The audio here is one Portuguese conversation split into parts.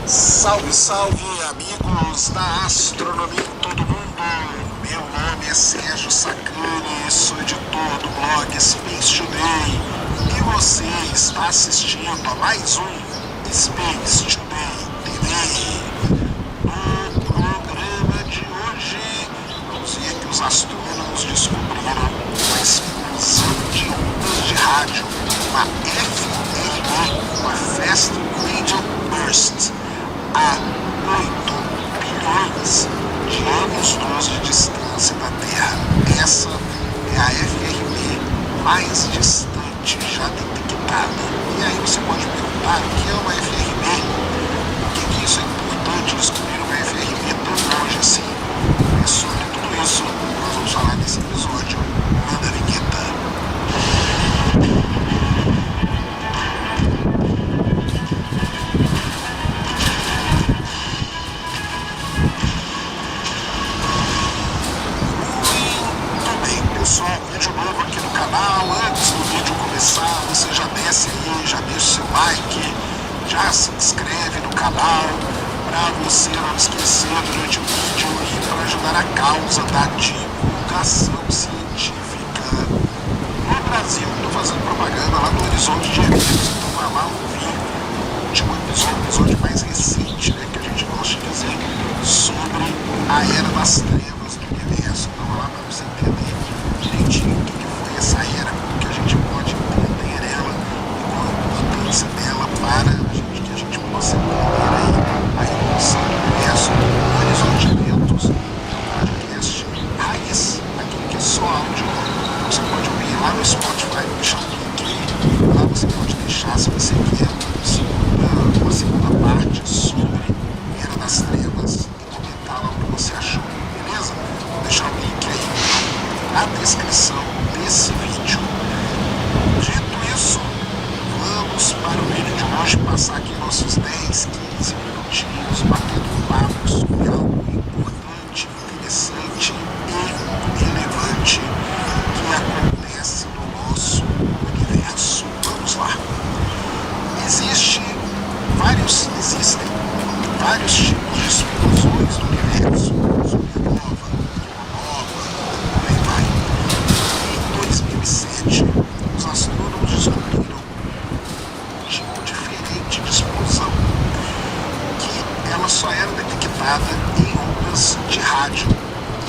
Salve, salve, amigos da astronomia em todo mundo! Meu nome é Sérgio Sacani, sou editor do blog Space Today e você está assistindo a mais um Space Today TV. No programa de hoje, vamos ver que os astrônomos descobriram uma explosão de ondas de rádio, uma FRB, uma Fast Radio Burst, a 8 bilhões de anos-luz de distância da Terra. Essa é a FRB mais distante já detectada. E aí você pode perguntar o que é uma FRB? Por que isso é importante descobrir uma FRB tão longe assim? É sobre tudo isso que nós vamos falar nesse episódio. Manda a vinheta. Pessoal, vídeo novo aqui no canal. Antes do vídeo começar, você já desce aí, já deixa o seu like, já se inscreve no canal para você não esquecer durante o vídeo e para ajudar a causa da divulgação científica no Brasil. Estou fazendo propaganda lá no Horizonte de Eventos, então vai lá ouvir o último episódio mais recente, né, que a gente gosta de dizer, sobre a Era das Trevas do Universo. Então vai lá para você entender direitinho o que foi essa era, como que a gente pode entender ela e qual a importância dela para a gente, que a gente possa entender aí a evolução do universo. O Horizonte de Eventos é um podcast raiz, aquele que é só áudio. Você pode ouvir lá no Spotify, vou deixar o link aí. Lá você pode deixar, se você quer, uma segunda parte sobre Era das Trevas e comentar lá o que você achou, beleza? Vou deixar o link aí na descrição desse vídeo. Dito isso, vamos para o vídeo de hoje, passar aqui nossos 10, 15 minutinhos batendo um papo sobre algo importante, interessante e relevante que acontece no nosso universo. Vamos lá. Existem vários tipos de explosões no universo, supernova, por aí vai. Em 2007, os astrônomos descobriram um tipo diferente de explosão, que ela só era detectada em ondas de rádio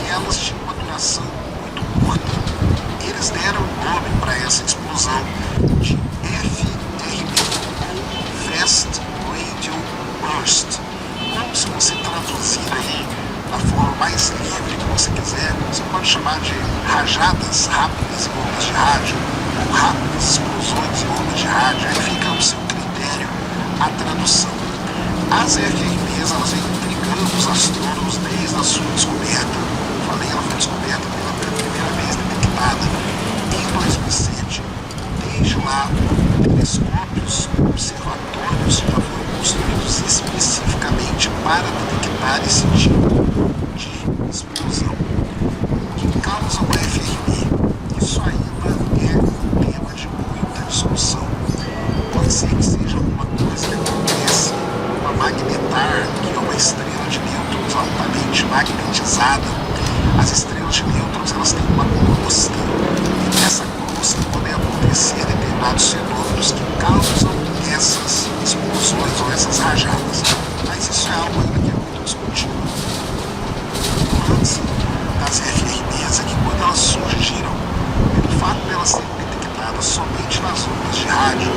e elas tinham uma duração muito curta. Eles deram o nome para essa explosão de FRB, ou Fast Radio Burst. Ou se você traduzir aí da forma mais livre que você quiser, você pode chamar de rajadas rápidas em ondas de rádio, ou rápidas explosões em ondas de rádio, aí fica ao seu critério a tradução. As FRBs, elas vêm intrigando os astrônomos desde a sua descoberta. Como falei, ela foi descoberta pela primeira vez, detectada em 2007. Desde lá, telescópios, observatórios já foram construídos especificamente para detectar esse tipo de explosão. O que causa uma FRB? Isso ainda é um tema de muita discussão. Pode ser que seja alguma coisa que acontece numa magnetar, que é uma estrela de nêutrons altamente magnetizada. As estrelas de nêutrons, elas têm uma crosta, e nessa crosta podem acontecer determinados fenômenos que causam essas explosões ou essas rajadas. Mas isso é algo ainda que é muito discutido. O lance das FRBs é que quando elas surgiram, pelo fato de elas serem detectadas somente nas ondas de rádio,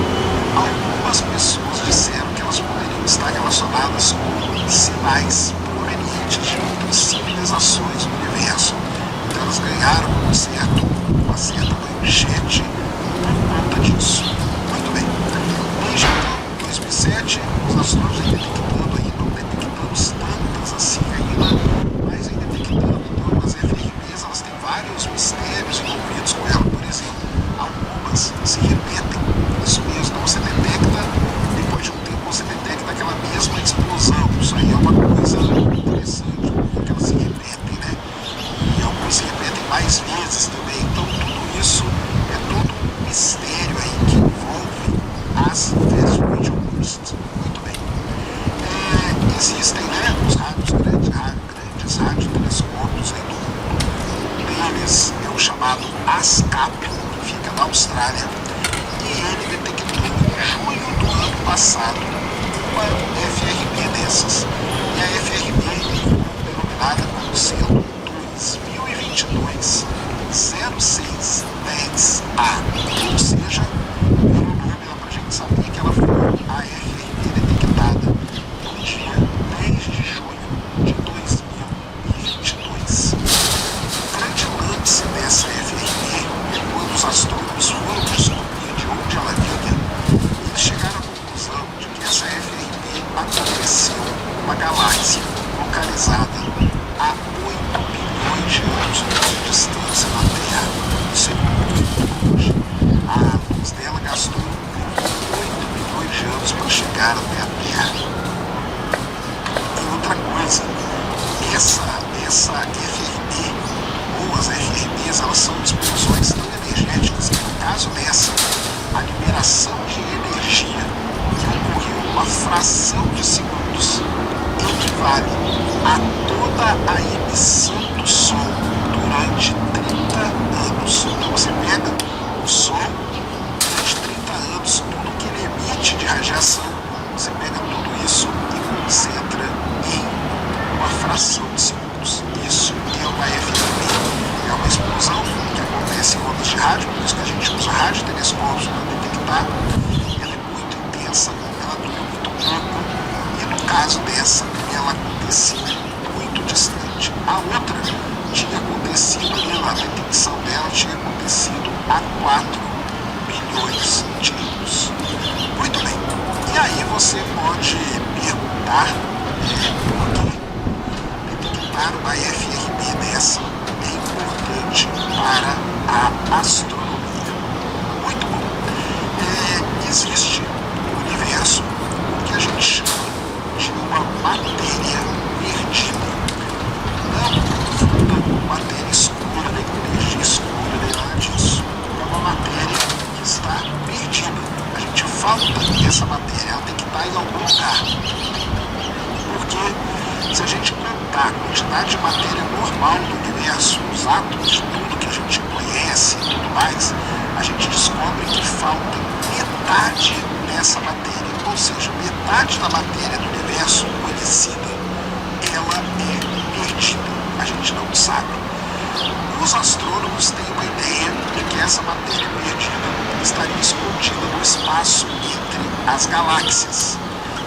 algumas pessoas disseram que elas poderiam estar relacionadas com sinais provenientes de outras civilizações do universo. Então elas ganharam uma certa manchete por conta disso. Muito bem. Desde 2007, os astrônomos vêm detectando aí, não detectamos tantas assim ainda, mas vem detectando então as FRBs, elas têm vários mistérios envolvidos com ela. Por exemplo, algumas se repetem. Isso mesmo, você detecta, depois de um tempo você detecta aquela mesma explosão. Isso aí é uma coisa interessante, porque elas se repetem, né? ASCAP, que fica na Austrália, e ele detectou em junho do ano passado uma FRB dessas. E a FRB denominada como sendo 2022 0610A, ou seja, pelo nome dá pra gente saber que ela foi a FRB detectada no dia 10 de junho de 2022. O grande lance dessa FRB é quando os astrônomos foram descobrir de onde ela vinha, eles chegaram à conclusão de que essa FRB aconteceu numa galáxia localizada a 8 bilhões de anos de distância da Terra. Isso é muito longe. A luz dela gastou 8 bilhões de anos para chegar até a Terra. E outra coisa, essa FRB, ou as FRBs, elas são explosões tão energéticas que, no caso dessa, a liberação de energia que ocorreu uma fração de segundos equivale a toda a emissão do Sol durante 30 anos. Então você pega o Sol durante 30 anos, tudo que ele emite de radiação, você pega tudo isso e concentra em uma fração de segundos. Isso é uma FRB. É uma explosão que acontece em ondas de rádio, por isso que a gente usa radiotelescópios para detectar. Ela é muito intensa, ela dura muito pouco, e no caso dessa, ela acontecia muito distante. A outra tinha acontecido ali, a detecção dela tinha acontecido há 4 bilhões de anos. Muito bem. E aí você pode perguntar por que detectar uma FRB dessa é importante para a astronomia. Muito bom. Existe no universo o que a gente chama de uma matéria perdida. Não confunda matéria escura, nem com energia escura, nem nada disso. É uma matéria que está perdida. A gente falta essa matéria, ela tem que estar em algum lugar. Porque se a gente contar a quantidade de matéria normal do universo, os átomos, tudo que a gente conhece e tudo mais, a gente descobre que falta metade dessa matéria. Ou seja, metade da matéria do universo conhecida, ela é perdida. A gente não sabe. Os astrônomos têm uma ideia de que essa matéria perdida estaria escondida no espaço entre as galáxias.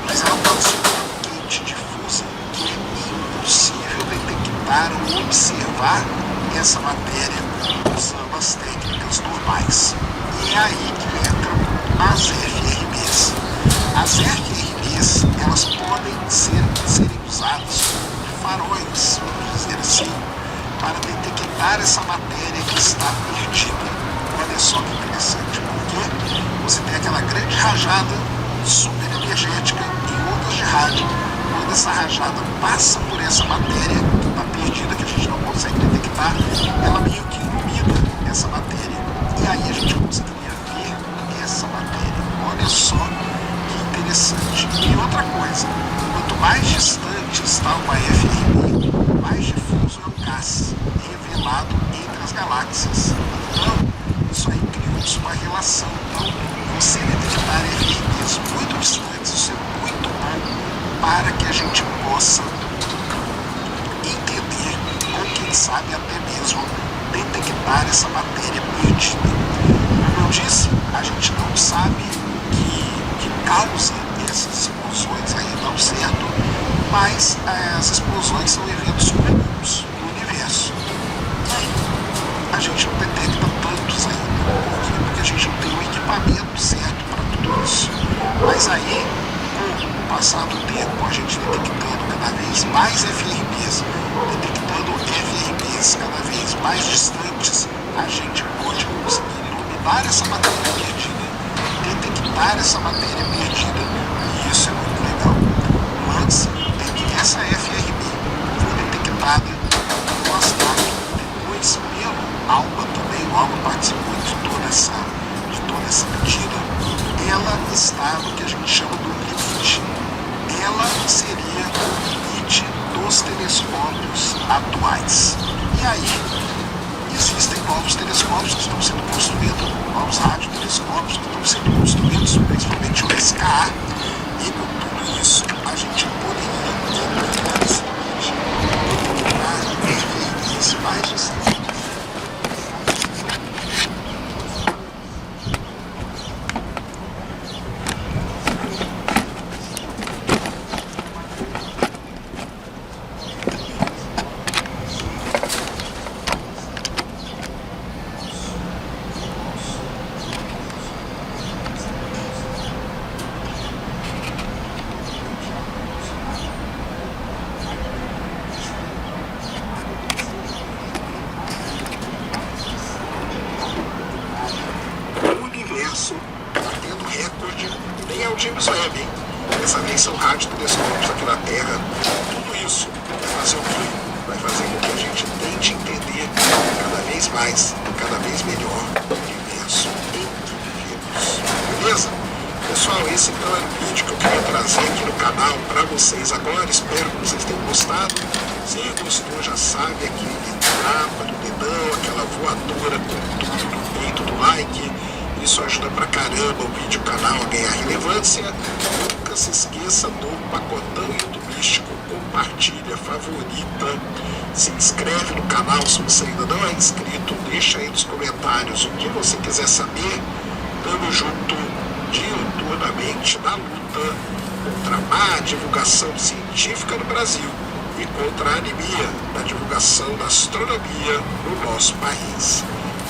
Mas ela pode ser tão quente e difusa que é impossível detectar ou observar essa matéria usando as técnicas normais. E é aí que entram as FRBs. As FRBs, elas podem serem usadas como faróis, vamos dizer assim, para detectar essa matéria que está perdida. Olha só que interessante, porque você tem aquela grande rajada super energética em ondas de rádio. Quando essa rajada passa por essa matéria que está perdida, que a gente não consegue detectar, ela meio que ilumina essa matéria. E aí a gente conseguiria ver essa matéria. Olha só que interessante. E outra coisa, quanto mais distante está uma FRB, mais difuso é o gás revelado entre as galáxias. Então, isso aí criou-se uma relação. Então, você detectar FRBs muito distantes, isso é muito bom para que a gente possa entender, ou quem sabe até mesmo detectar essa matéria perdida. Como eu disse, a gente não sabe o que causa essas explosões ainda ao certo, mas as explosões são eventos comuns no universo. E a gente não detecta tantos ainda. Por quê? Porque a gente não tem o equipamento certo para tudo isso. Mas aí, com o passar do tempo, a gente detectando cada vez mais FRBs, detectando FRBs cada vez mais distantes, a gente pode conseguir iluminar essa matéria perdida, detectar essa matéria perdida, e isso é muito legal. O lance é que essa FRB foi detectada pelo ASTRO, depois pelo ALMA também. O ALMA participou de toda essa medida. Ela está no que a gente chama do limite. Ela seria o limite dos telescópios atuais. E aí existem novos telescópios telescópios que estão sendo construídos, novos radiotelescópios que estão sendo construídos, principalmente o SKA. E com tudo isso, a gente poderia ter esse mais de batendo recorde, nem é o James Webb, hein? Dessa vez são radiotelescópios aqui na Terra. Tudo isso vai fazer o quê? Vai fazer com que a gente tente entender cada vez mais, cada vez melhor o universo em que vivemos. Beleza? Pessoal, esse então era o vídeo que eu queria trazer aqui no canal para vocês agora. Espero que vocês tenham gostado. Se gostou, já sabe, aquele tapa do dedão, aquela voadora com tudo no peito do like. Isso ajuda pra caramba o vídeo, o canal a ganhar relevância. Nunca se esqueça do pacotão youtubístico, compartilha, favorita, se inscreve no canal se você ainda não é inscrito, deixa aí nos comentários o que você quiser saber. Tamo junto diuturnamente na luta contra a má divulgação científica no Brasil e contra a anemia da divulgação da astronomia no nosso país.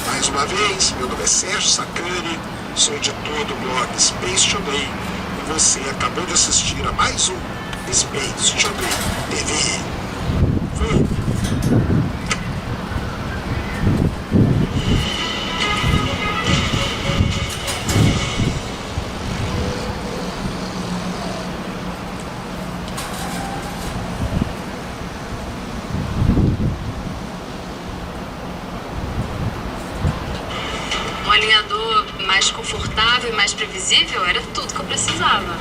Mais uma vez, meu nome é Sérgio Sacani, sou editor do blog Space Today e você acabou de assistir a mais um Space Today TV. Fui! Um alinhador mais confortável e mais previsível era tudo que eu precisava.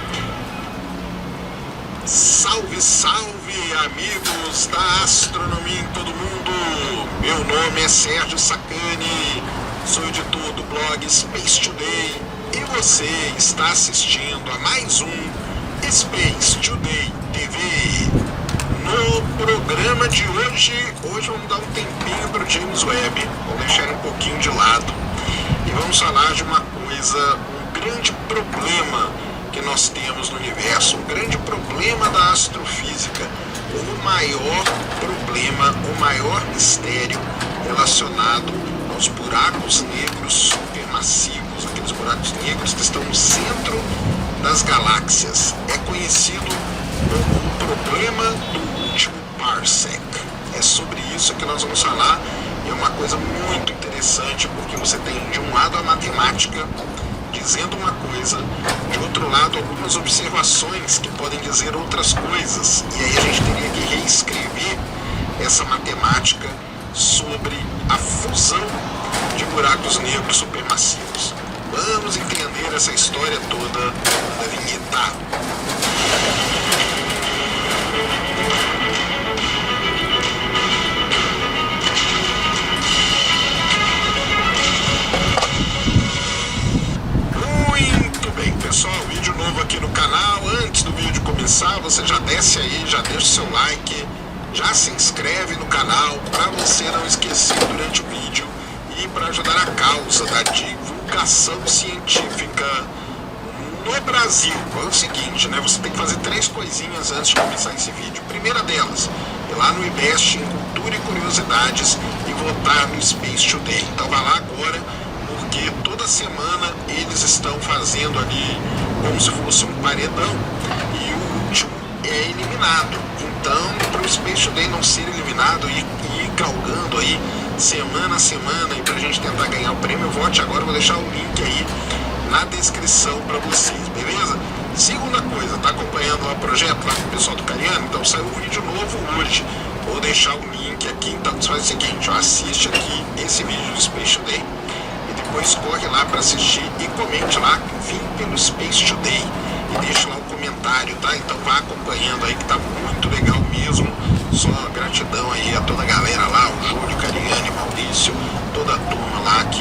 Salve, salve, amigos da astronomia em todo mundo! Meu nome é Sérgio Sacani, sou editor do blog Space Today e você está assistindo a mais um Space Today TV. No programa de hoje vamos dar um tempinho para o James Webb, vamos deixar ele um pouquinho de lado. E vamos falar de uma coisa, um grande problema que nós temos no universo, um grande problema da astrofísica, o maior problema, o maior mistério relacionado aos buracos negros supermassivos, aqueles buracos negros que estão no centro das galáxias. É conhecido como o problema do último parsec. É sobre isso que nós vamos falar. É uma coisa muito interessante, porque você tem de um lado a matemática dizendo uma coisa, de outro lado algumas observações que podem dizer outras coisas, e aí a gente teria que reescrever essa matemática sobre a fusão de buracos negros supermassivos. Vamos entender essa história toda da vinheta. Pessoal, vídeo novo aqui no canal. Antes do vídeo começar, você já desce aí, já deixa o seu like, já se inscreve no canal para você não esquecer durante o vídeo e para ajudar a causa da divulgação científica no Brasil. É o seguinte, né? Você tem que fazer 3 coisinhas antes de começar esse vídeo. Primeira delas, ir lá no IBEST em Cultura e Curiosidades e votar no Space Today. Então vai lá agora, porque toda semana eles estão fazendo ali como se fosse um paredão e o último é eliminado. Então, para o Space Today não ser eliminado e ir galgando aí semana a semana e para a gente tentar ganhar o prêmio, vote agora. Vou deixar o link aí na descrição para vocês, beleza? Segunda coisa, tá acompanhando lá o projeto lá com o pessoal do Cariano? Então saiu um vídeo novo hoje. Vou deixar o link aqui, então você faz o seguinte, ó, assiste aqui esse vídeo do Space Today e depois corre lá para assistir e comente lá, vim pelo Space Today e deixa lá um comentário, tá? Então vá acompanhando aí que tá muito legal mesmo. Só gratidão aí a toda a galera lá, o Júlio, Cariane, Maurício, toda a turma lá que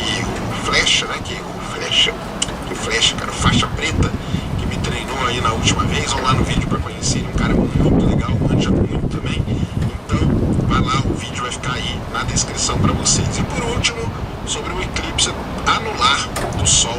manja muito também. Então, vai lá, o vídeo vai ficar aí na descrição para vocês. E por último, sobre o eclipse anular do Sol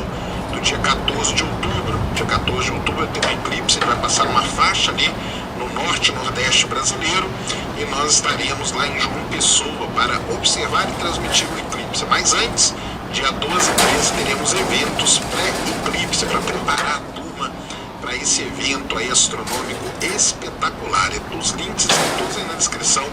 do dia 14 de outubro. Dia 14 de outubro vai ter um eclipse, ele vai passar uma faixa ali no norte e nordeste brasileiro, e nós estaremos lá em João Pessoa para observar e transmitir o eclipse. Mas antes, dia 12 e 13, teremos eventos pré-eclipse para preparar a turma para esse evento aí astronômico espetacular. E os links estão todos aí na descrição.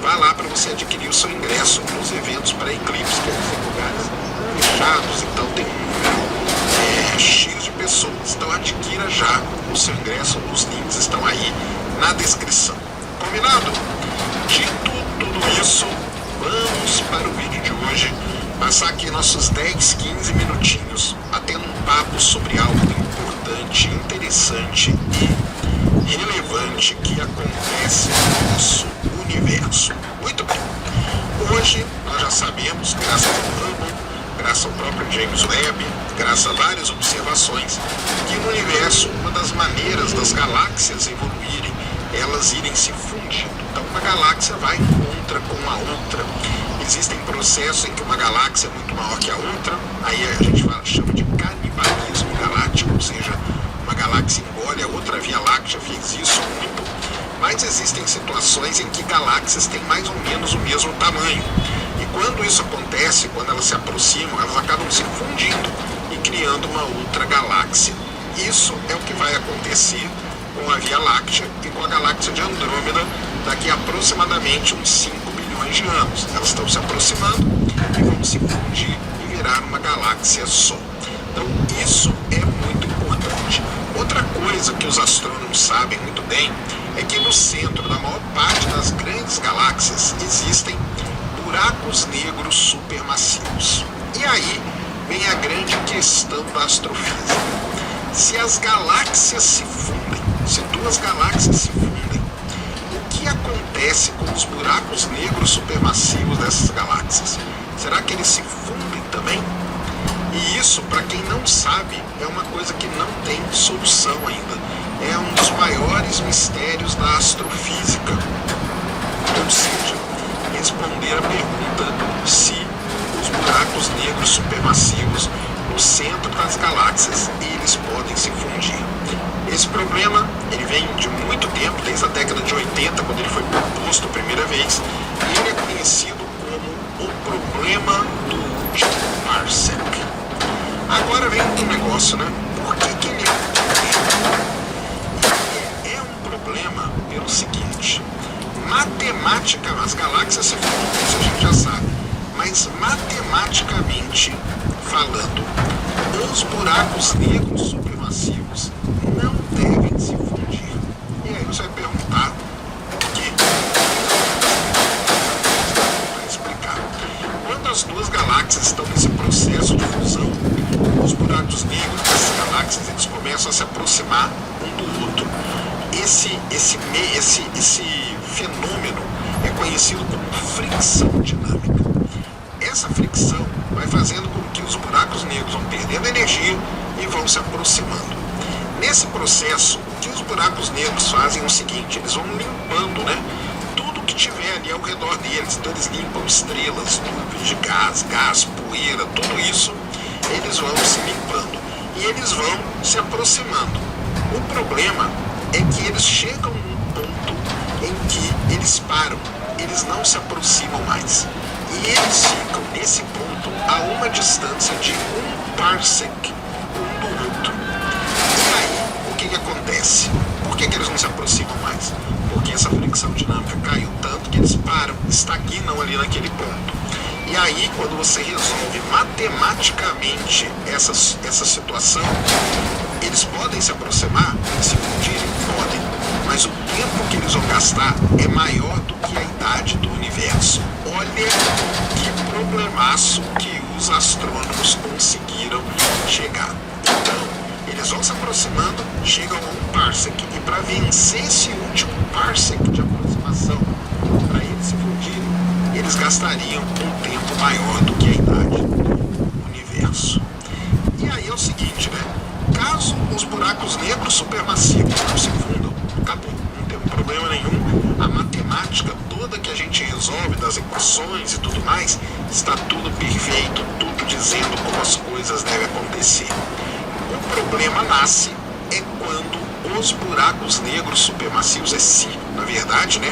Vá lá para você adquirir o seu ingresso nos eventos pré-eclipse, que são lugares fechados, então tem um número X de pessoas. Então adquira já o seu ingresso, os links estão aí na descrição. Combinado? Dito tudo isso, vamos para o vídeo de hoje. Passar aqui nossos 10, 15 minutinhos batendo um papo sobre algo importante, interessante e relevante que acontece no nosso universo. Muito bem. Hoje nós já sabemos, graças ao Hubble, graças ao próprio James Webb, graças a várias observações, que no universo uma das maneiras das galáxias evoluírem, elas irem se fundindo. Então uma galáxia vai encontra com a outra. Existem processos em que uma galáxia é muito maior que a outra, aí a gente chama de canibalismo galáctico, ou seja, uma galáxia engole a outra. Via Láctea fez isso muito, mas existem situações em que galáxias têm mais ou menos o mesmo tamanho. E quando isso acontece, quando elas se aproximam, elas acabam se fundindo e criando uma outra galáxia. Isso é o que vai acontecer com a Via Láctea e com a galáxia de Andrômeda daqui a aproximadamente uns 5 bilhões de anos. Elas estão se aproximando e vão se fundir e virar uma galáxia só. Então isso é muito importante. Outra coisa que os astrônomos sabem muito bem é que no centro da maior parte das grandes galáxias existem buracos negros supermassivos. E aí vem a grande questão da astrofísica. Se as galáxias se fundem, se duas galáxias se fundem, o que acontece com os buracos negros supermassivos dessas galáxias? Será que eles se fundem também? E isso, para quem não sabe, é uma coisa que não tem solução ainda. É um dos maiores mistérios da astrofísica. Ou seja, responder a pergunta se os buracos negros supermassivos no centro das galáxias eles podem se fundir. Esse problema ele vem de muito tempo, desde a década de 80, quando ele foi proposto a primeira vez, e ele é conhecido como o problema do último parsec. Agora vem um negócio, né? Por que ele é um problema pelo seguinte: matemática, as galáxias se fundem, isso a gente já sabe, mas matematicamente falando, os buracos negros supermassivos não devem se fundir. E aí você vai perguntar por quê? Para explicar. Quando as duas galáxias estão nesse processo de fusão, os buracos negros dessas galáxias eles começam a se aproximar um do outro. Esse fenômeno é conhecido como fricção dinâmica. Essa fricção vai fazendo com que os buracos negros vão perdendo energia e vão se aproximando. Nesse processo, o que os buracos negros fazem é o seguinte: eles vão limpando, né, tudo que tiver ali ao redor deles. Então eles limpam estrelas, nuvens de gás, poeira, tudo isso eles vão se limpando e eles vão se aproximando. O problema é que eles chegam num ponto em que eles param, eles não se aproximam mais. E eles ficam nesse ponto a uma distância de 1 parsec um do outro. E aí, o que acontece? Por que eles não se aproximam mais? Porque essa fricção dinâmica caiu tanto que eles param, estagnam ali naquele ponto. E aí, quando você resolve matematicamente essa situação, eles podem se aproximar e se fundirem? Podem. Mas o tempo que eles vão gastar é maior do que a idade do universo. Olha que problemaço que os astrônomos conseguiram chegar. Então, eles vão se aproximando, chegam a 1 parsec. E para vencer esse último parsec de aproximação, para eles se fundirem, eles gastariam um tempo maior do que a idade do universo. E aí é o seguinte, né? Caso os buracos negros supermassivos não se fundam, acabou, não tem problema nenhum. as equações e tudo mais, está tudo perfeito, tudo dizendo como as coisas devem acontecer. O problema nasce é quando os buracos negros supermassivos, na verdade, né,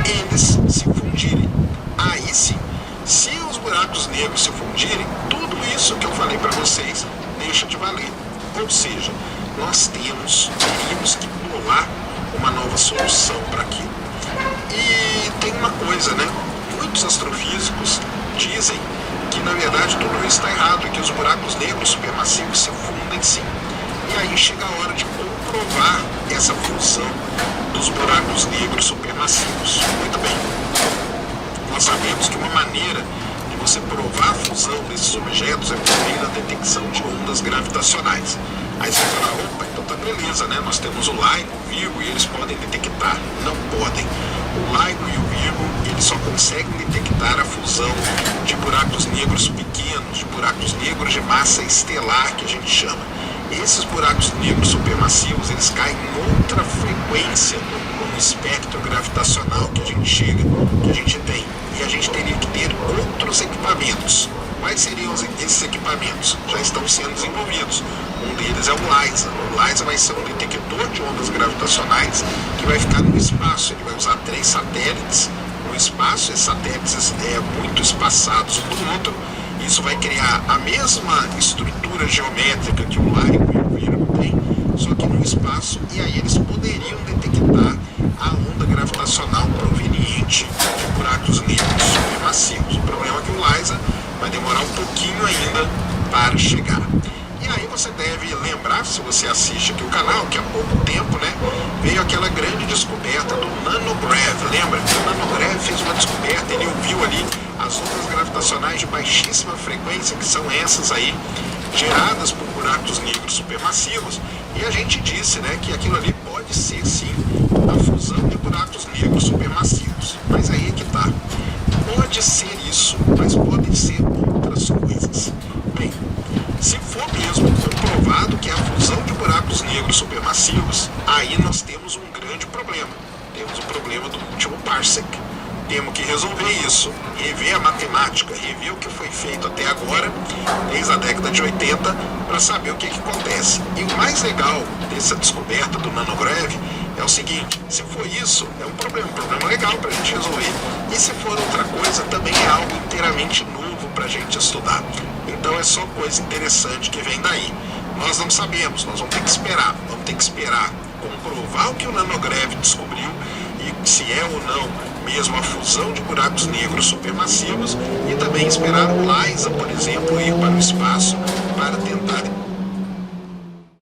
eles se fundirem. Aí sim, se os buracos negros se fundirem, tudo isso que eu falei para vocês deixa de valer. Ou seja, nós teríamos que bolar uma nova solução para aquilo. E tem uma coisa, né? Muitos astrofísicos dizem que na verdade tudo isso está errado e que os buracos negros supermassivos se fundem sim. E aí chega a hora de comprovar essa fusão dos buracos negros supermassivos. Muito bem. Nós sabemos que uma maneira de você provar a fusão desses objetos é por meio da detecção de ondas gravitacionais. Aí você vai falar, opa, então tá beleza, né? Nós temos o LIGO, o Virgo e eles podem detectar. Não podem. O LIGO e o Virgo, eles só conseguem detectar a fusão de buracos negros pequenos, de buracos negros de massa estelar, que a gente chama. Esses buracos negros supermassivos, eles caem em outra frequência no espectro gravitacional que a gente tem. E a gente teria que ter outros equipamentos. Quais seriam esses equipamentos? Já estão sendo desenvolvidos. Um deles é o LISA. O LISA vai ser um detector de ondas gravitacionais que vai ficar no espaço. Ele vai usar 3 satélites no espaço. Esses satélites muito espaçados um do outro. Isso vai criar a mesma estrutura geométrica que o LIGO e o Virgo tem, só que no espaço, e aí eles poderiam detectar a onda gravitacional proveniente de buracos negros supermassivos. O problema é que o LISA vai demorar um pouquinho ainda para chegar. E aí você deve lembrar, se você assiste aqui o canal, que há pouco tempo, né, veio aquela grande descoberta do Nanograv. Lembra? O Nanograv fez uma descoberta, ele ouviu ali as ondas gravitacionais de baixíssima frequência, que são essas aí, geradas por buracos negros supermassivos, e a gente disse, né, que aquilo ali pode ser sim a fusão de buracos negros supermassivos. Mas aí é que tá. Pode ser isso, mas podem ser outras coisas. Bem, se for mesmo comprovado que é a fusão de buracos negros supermassivos, aí nós temos um grande problema. Temos o problema do último parsec. Temos que resolver isso, rever a matemática, rever o que foi feito até agora, desde a década de 80, para saber o que acontece. E o mais legal dessa descoberta do Nanograv é o seguinte: se for isso, é um problema legal para a gente resolver. E se for outra coisa, também é algo inteiramente novo para a gente estudar. Então é só coisa interessante que vem daí. Nós não sabemos, nós vamos ter que esperar comprovar o que o Nanograv descobriu e se é ou não mesmo a fusão de buracos negros supermassivos, e também esperar o LISA, por exemplo, ir para o espaço para tentar